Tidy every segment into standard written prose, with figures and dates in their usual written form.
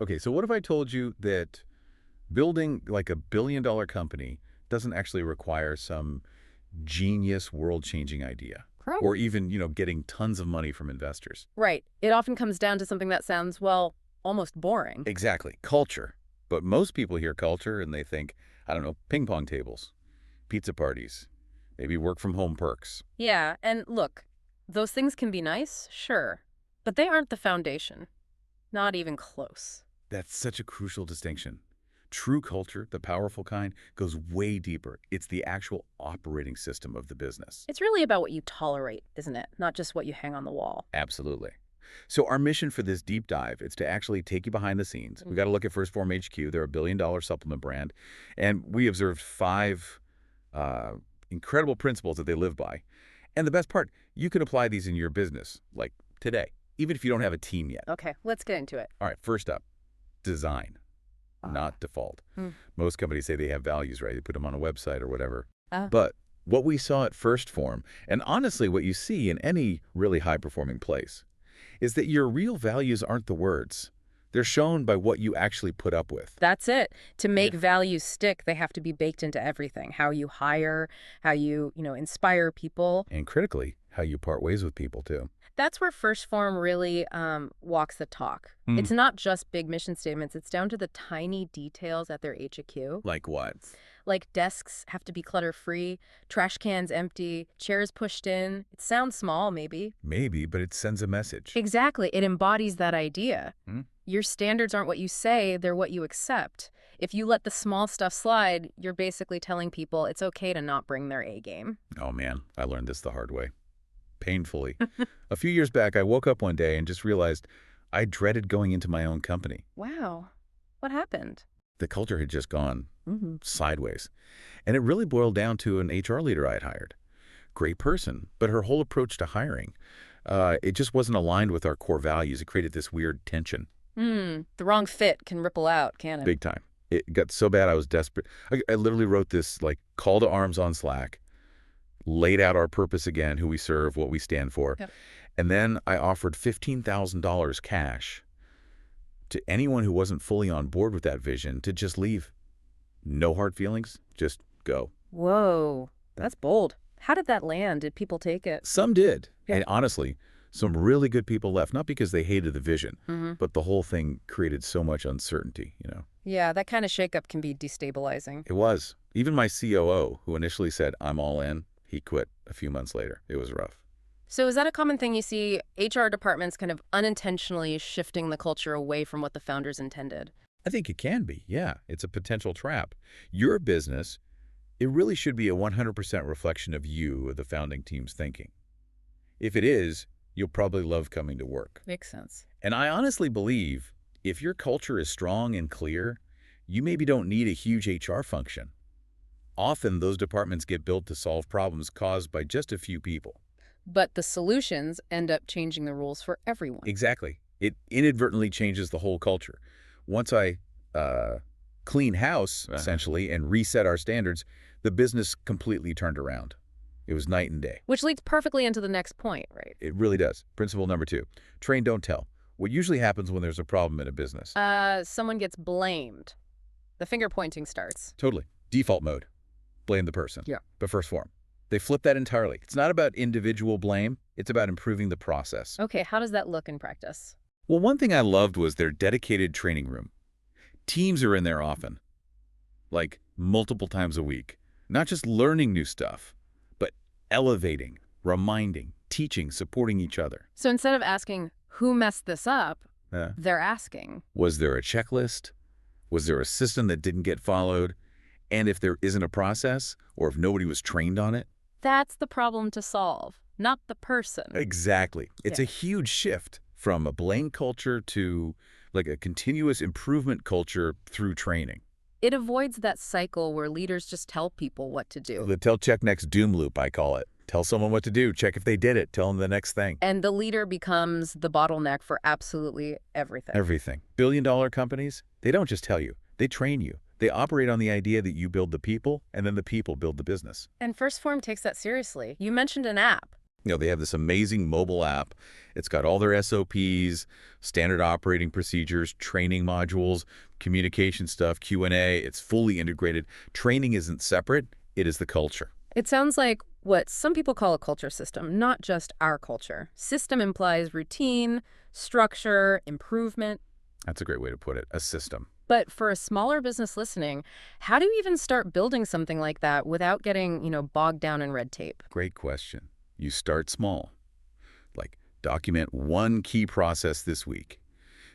Okay, so what if I told you that building like a $1 billion company doesn't actually require some genius world-changing idea Pro. or even, getting tons of money from investors? Right. It often comes down to something that sounds, well, almost boring. Exactly, culture. But most people hear culture and they think, I don't know, ping pong tables, pizza parties, maybe work from home perks. Yeah, and look, those things can be nice, sure, but they aren't the foundation. Not even close. That's such a crucial distinction. True culture, the powerful kind, goes way deeper. It's the actual operating system of the business. It's really about what you tolerate, isn't it? Not just what you hang on the wall. Absolutely. So our mission for this deep dive is to actually take you behind the scenes. We got to look at First Form HQ. They're a $1 billion supplement brand. And we observed five uh, incredible principles that they live by. And the best part, you can apply these in your business, like today, even if you don't have a team yet. Okay, let's get into it. All right, first up, design, not default. Hmm. Most companies say they have values, right? They put them on a website or whatever. Ah. But what we saw at First Form, and honestly what you see in any really high-performing place, is that your real values aren't the words. They're shown by what you actually put up with. That's it. To make values stick, they have to be baked into everything. How you hire, how you inspire people. And critically, how you part ways with people, too. That's where First Form really walks the talk. Hmm. It's not just big mission statements. It's down to the tiny details at their HQ. Like what? Like desks have to be clutter-free, trash cans empty, chairs pushed in. It sounds small, maybe. Maybe, but it sends a message. Exactly. It embodies that idea. Hmm? Your standards aren't what you say, they're what you accept. If you let the small stuff slide, you're basically telling people it's okay to not bring their A game. Oh, man, I learned this the hard way. Painfully. A few years back, I woke up one day and just realized I dreaded going into my own company. Wow. What happened? The culture had just gone sideways. And it really boiled down to an HR leader I had hired. Great person, but her whole approach to hiring, it just wasn't aligned with our core values. It created this weird tension. The wrong fit can ripple out, can't it? Big time. It got so bad I was desperate. I literally wrote this like call to arms on Slack, laid out our purpose again, who we serve, what we stand for. Yep. And then I offered $15,000 cash to anyone who wasn't fully on board with that vision to just leave. No hard feelings, just go. Whoa, that's bold. How did that land? Did people take it? Some did. Yeah. And honestly, some really good people left, not because they hated the vision, Mm-hmm. but the whole thing created so much uncertainty. Yeah, that kind of shakeup can be destabilizing. It was. Even my COO, who initially said, I'm all in, he quit a few months later. It was rough. So is that a common thing you see, HR departments kind of unintentionally shifting the culture away from what the founders intended? I think it can be, yeah. It's a potential trap. Your business, it really should be a 100% reflection of you, of the founding team's thinking. If it is, you'll probably love coming to work. Makes sense. And I honestly believe if your culture is strong and clear, you maybe don't need a huge HR function. Often those departments get built to solve problems caused by just a few people. But the solutions end up changing the rules for everyone. Exactly. It inadvertently changes the whole culture. Once I clean house, essentially, and reset our standards, the business completely turned around. It was night and day. Which leads perfectly into the next point, right? It really does. Principle number 2, train, don't tell. What usually happens when there's a problem in a business? Someone gets blamed. The finger pointing starts. Totally. Default mode. Blame the person. Yeah. But First Form, they flip that entirely. It's not about individual blame. It's about improving the process. Okay, how does that look in practice? Well, one thing I loved was their dedicated training room. Teams are in there often, like multiple times a week. Not just learning new stuff, but elevating, reminding, teaching, supporting each other. So instead of asking, who messed this up, Uh, they're asking. Was there a checklist? Was there a system that didn't get followed? And if there isn't a process, or if nobody was trained on it? That's the problem to solve, not the person. Exactly. It's Yeah. a huge shift from a blame culture to like a continuous improvement culture through training. It avoids that cycle where leaders just tell people what to do. The tell, check, next doom loop, I call it. Tell someone what to do, check if they did it, tell them the next thing. And the leader becomes the bottleneck for absolutely everything. Everything. $1 billion companies, they don't just tell you, they train you. They operate on the idea that you build the people, and then the people build the business. And First Form takes that seriously. You mentioned an app. They have this amazing mobile app. It's got all their SOPs, standard operating procedures, training modules, communication stuff, Q&A. It's fully integrated. Training isn't separate. It is the culture. It sounds like what some people call a culture system, not just our culture. System implies routine, structure, improvement. That's a great way to put it, a system. But for a smaller business listening, how do you even start building something like that without getting, bogged down in red tape? Great question. You start small. Like, document one key process this week.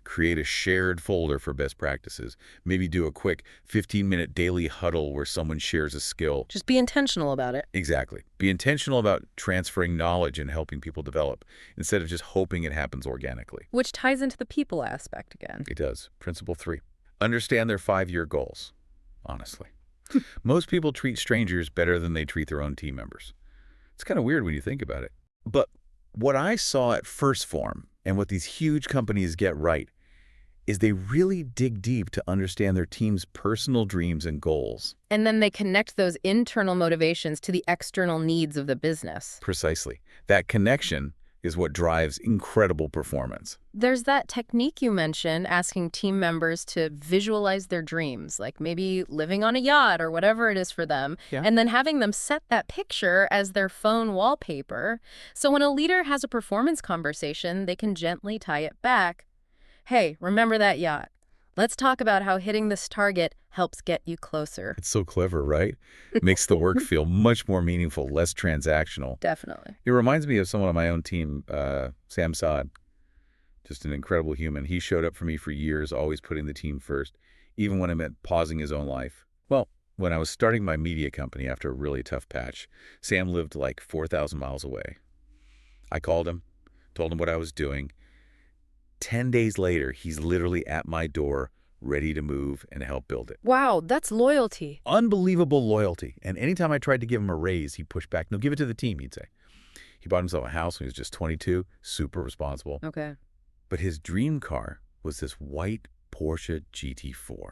Create a shared folder for best practices. Maybe do a quick 15-minute daily huddle where someone shares a skill. Just be intentional about it. Exactly. Be intentional about transferring knowledge and helping people develop, instead of just hoping it happens organically. Which ties into the people aspect again. It does. Principle 3. Understand their 5-year goals, honestly. Most people treat strangers better than they treat their own team members. It's kind of weird when you think about it. But what I saw at First Form, and what these huge companies get right, is they really dig deep to understand their team's personal dreams and goals. And then they connect those internal motivations to the external needs of the business. Precisely. That connection is what drives incredible performance. There's that technique you mentioned, asking team members to visualize their dreams, like maybe living on a yacht or whatever it is for them, Yeah. and then having them set that picture as their phone wallpaper. So when a leader has a performance conversation, they can gently tie it back. Hey, remember that yacht? Let's talk about how hitting this target helps get you closer. It's so clever, right? Makes the work feel much more meaningful, less transactional. Definitely. It reminds me of someone on my own team, Sam Saad. Just an incredible human. He showed up for me for years, always putting the team first, even when it meant pausing his own life. Well, when I was starting my media company after a really tough patch, Sam lived like 4,000 miles away. I called him, told him what I was doing. 10 days later, he's literally at my door, ready to move and help build it. Wow, that's loyalty. Unbelievable loyalty. And anytime I tried to give him a raise, he'd push back. No, give it to the team, he'd say. He bought himself a house when he was just 22, super responsible. Okay. But his dream car was this white Porsche GT4.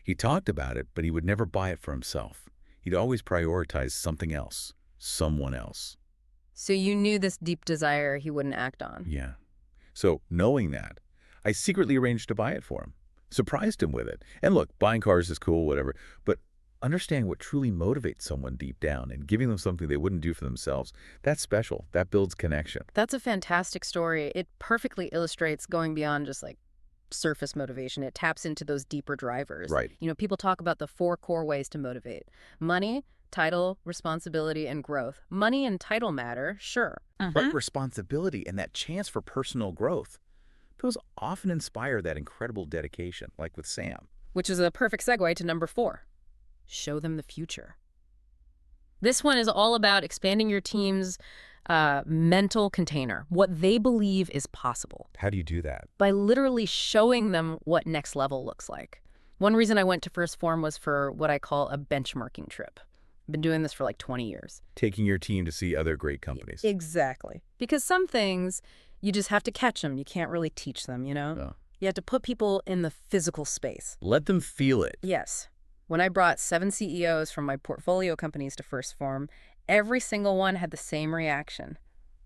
He talked about it, but he would never buy it for himself. He'd always prioritize something else, someone else. So you knew this deep desire he wouldn't act on. Yeah. So, knowing that, I secretly arranged to buy it for him. Surprised him with it. And look, buying cars is cool, whatever. But understanding what truly motivates someone deep down and giving them something they wouldn't do for themselves, that's special. That builds connection. That's a fantastic story. It perfectly illustrates going beyond just like surface motivation. It taps into those deeper drivers. Right. People talk about the 4 core ways to motivate. Money, title, responsibility, and growth. Money and title matter, sure. But responsibility and that chance for personal growth, those often inspire that incredible dedication, like with Sam. Which is a perfect segue to number 4. Show them the future. This one is all about expanding your team's mental container, what they believe is possible, How do you do that? by literally showing them what next level looks like. One reason I went to First Form was for what I call a benchmarking trip. I've been doing this for like 20 years. Taking your team to see other great companies. Exactly. Because some things, you just have to catch them. You can't really teach them, No. You have to put people in the physical space. Let them feel it. Yes. When I brought 7 CEOs from my portfolio companies to First Form, every single one had the same reaction.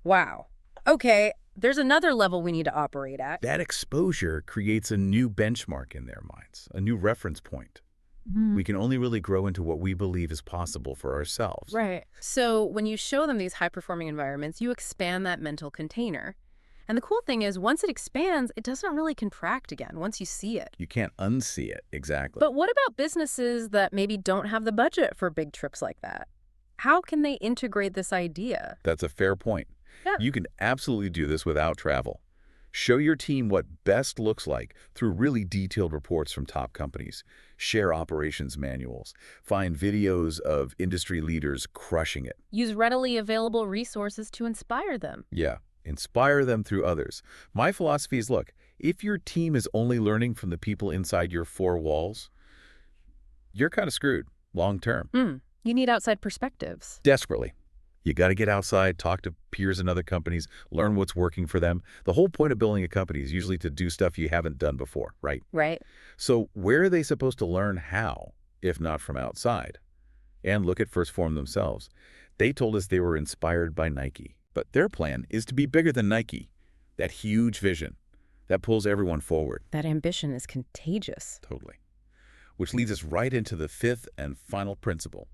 Wow. Okay, there's another level we need to operate at. That exposure creates a new benchmark in their minds, a new reference point. We can only really grow into what we believe is possible for ourselves. Right. So when you show them these high-performing environments, you expand that mental container. And the cool thing is, once it expands, it doesn't really contract again once you see it. You can't unsee it, exactly. But what about businesses that maybe don't have the budget for big trips like that? How can they integrate this idea? That's a fair point. Yeah. You can absolutely do this without travel. Show your team what best looks like through really detailed reports from top companies. Share operations manuals. Find videos of industry leaders crushing it. Use readily available resources to inspire them. Yeah, inspire them through others. My philosophy is, look, if your team is only learning from the people inside your 4 walls, you're kind of screwed long term. You need outside perspectives. Desperately. You got to get outside, talk to peers in other companies, learn what's working for them. The whole point of building a company is usually to do stuff you haven't done before, right? Right. So where are they supposed to learn how, if not from outside? And look at First Form themselves. They told us they were inspired by Nike. But their plan is to be bigger than Nike. That huge vision. That pulls everyone forward. That ambition is contagious. Totally. Which leads us right into the fifth and final principle.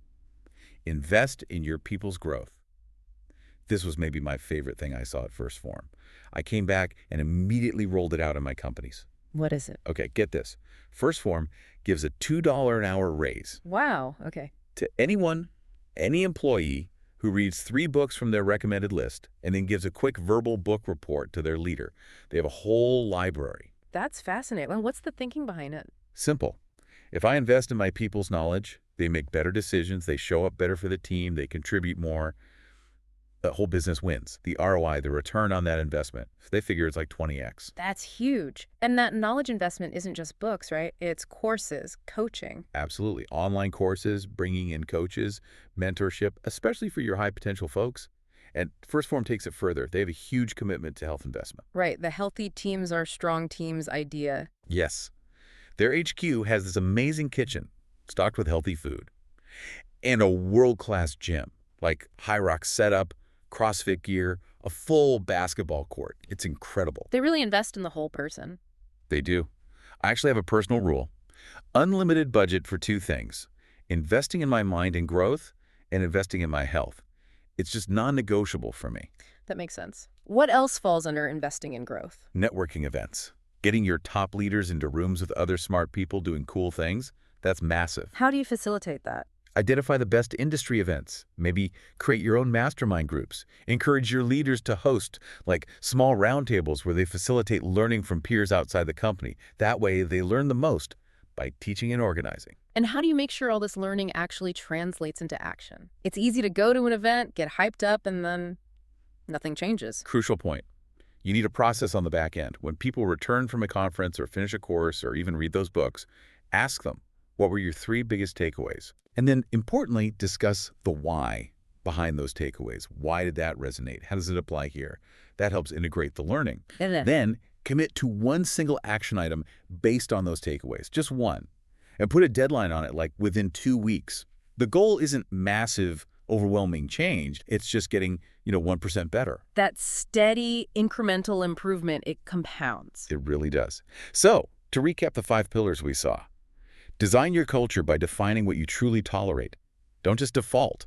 Invest in your people's growth. This was maybe my favorite thing I saw at First Form. I came back and immediately rolled it out in my companies. What is it? Okay, get this. First Form gives a $2 an hour raise Wow, okay. to anyone, any employee who reads 3 books from their recommended list and then gives a quick verbal book report to their leader. They have a whole library. That's fascinating. Well, what's the thinking behind it? Simple. If I invest in my people's knowledge, they make better decisions, they show up better for the team, they contribute more. The whole business wins. The ROI, the return on that investment, they figure it's like 20x. That's huge. And that knowledge investment isn't just books, right? It's courses, coaching. Absolutely. Online courses, bringing in coaches, mentorship, especially for your high-potential folks. And First Form takes it further. They have a huge commitment to health investment. Right, the healthy teams are strong teams idea. Yes. Their HQ has this amazing kitchen stocked with healthy food and a world-class gym, like high-rock setup, CrossFit gear, a full basketball court. It's incredible. They really invest in the whole person. They do. I actually have a personal rule. Unlimited budget for 2 things. Investing in my mind and growth and investing in my health. It's just non-negotiable for me. That makes sense. What else falls under investing in growth? Networking events. Getting your top leaders into rooms with other smart people doing cool things. That's massive. How do you facilitate that? Identify the best industry events. Maybe create your own mastermind groups. Encourage your leaders to host like small roundtables where they facilitate learning from peers outside the company. That way they learn the most by teaching and organizing. And how do you make sure all this learning actually translates into action? It's easy to go to an event, get hyped up, and then nothing changes. Crucial point. You need a process on the back end. When people return from a conference or finish a course or even read those books, ask them, what were your 3 biggest takeaways? And then, importantly, discuss the why behind those takeaways. Why did that resonate? How does it apply here? That helps integrate the learning. Then, commit to one single action item based on those takeaways, just one. And put a deadline on it, like within 2 weeks. The goal isn't massive, overwhelming change. It's just getting, 1% better. That steady, incremental improvement, it compounds. It really does. So, to recap the 5 pillars we saw. Design your culture by defining what you truly tolerate. Don't just default.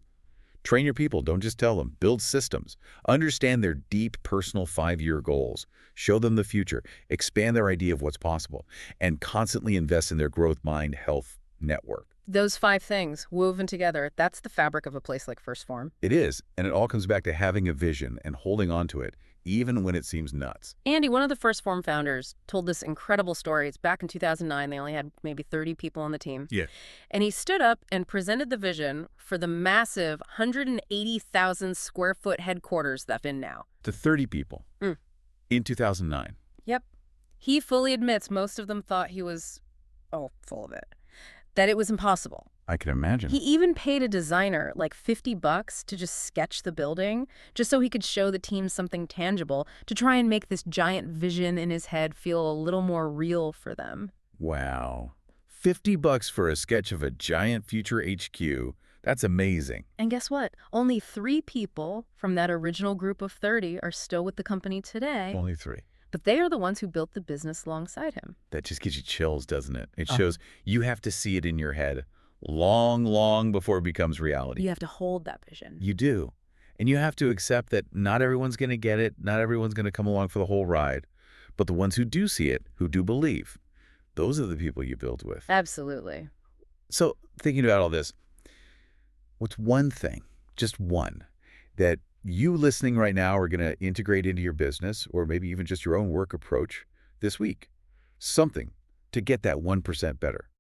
Train your people, don't just tell them. Build systems. Understand their deep personal 5-year goals. Show them the future. Expand their idea of what's possible. And constantly invest in their growth mind health network. Those 5 things woven together, that's the fabric of a place like First Form. It is, and it all comes back to having a vision and holding on to it, even when it seems nuts. Andy, one of the First Form founders, told this incredible story. It's back in 2009. They only had maybe 30 people on the team. Yeah. And he stood up and presented the vision for the massive 180,000 square foot headquarters that's in now. To 30 people in 2009. Yep. He fully admits most of them thought he was, full of it, that it was impossible. I can imagine. He even paid a designer like $50 to just sketch the building, just so he could show the team something tangible, to try and make this giant vision in his head feel a little more real for them. Wow. $50 for a sketch of a giant future HQ. That's amazing. And guess what? Only 3 people from that original group of 30 are still with the company today. Only 3. But they are the ones who built the business alongside him. That just gives you chills, doesn't it? It shows you have to see it in your head long, long before it becomes reality. You have to hold that vision. You do. And you have to accept that not everyone's going to get it. Not everyone's going to come along for the whole ride. But the ones who do see it, who do believe, those are the people you build with. Absolutely. So thinking about all this, what's one thing, just one, that you listening right now are going to integrate into your business or maybe even just your own work approach this week? Something to get that 1% better.